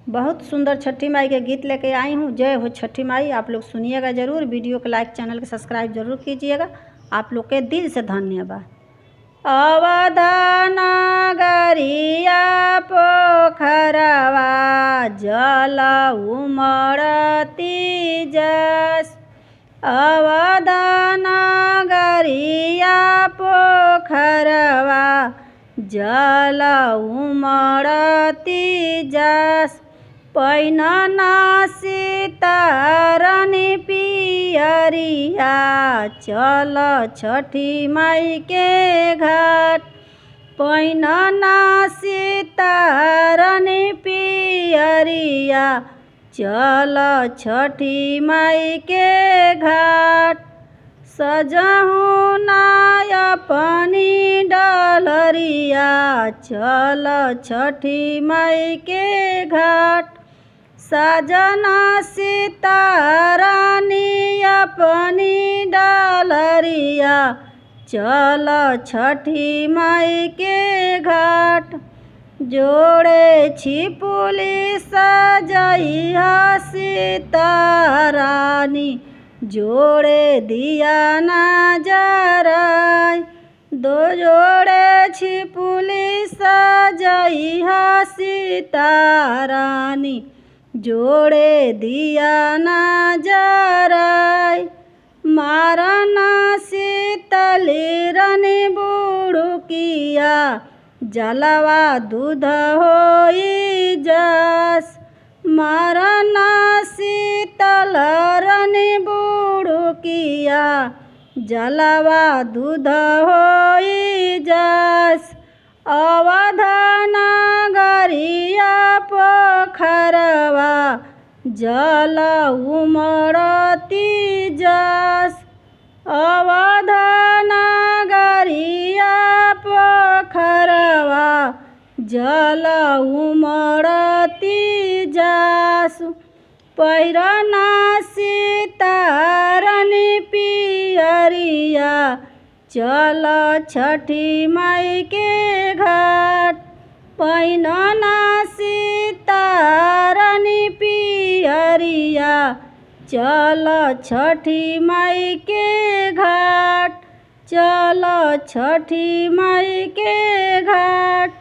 बहुत सुंदर छठी माई के गीत लेके आई हूँ। जय हो छठी माई। आप लोग सुनिएगा ज़रूर, वीडियो को लाइक, चैनल को सब्सक्राइब जरूर कीजिएगा। आप लोग के दिल से धन्यवाद। अवध नगरिया पोखरवा जल उमड़ती जस। अवध नगरिया पोखरवा जल उमड़ती जस। पैनना सीतारानी पियरिया चल छठी माई के घाट। पैनना सीतारानी पियरिया चल छठी माई के घाट। सजहु नाय अपनी डलरिया चल छठी माई के घाट। सजना सीतारानी अपनी डलरिया चल छठी माई के घाट। जोड़े छिपुली सजइहा सीतारानी जोड़े दिया ना जराय। दो जोड़े छिपुली सजइहा सीतारानी जोड़े दिया ना जराय। मारना शीतली रानी बुड़ुकिया जलवा दूध होई जस। मारना शीतल रानी बुड़ुकिया जलवा दूध होई जस। अवध नगरिया पोखरवा जल उमड़ती जस। अवध नगरिया पोखरवा जल उमड़ती जस। पैरना सीतारानी पियरिया चल छठी माई के घाट। पैनना सीतारानी पियरिया चल छठी माई के घाट। चल छठी माई के घाट।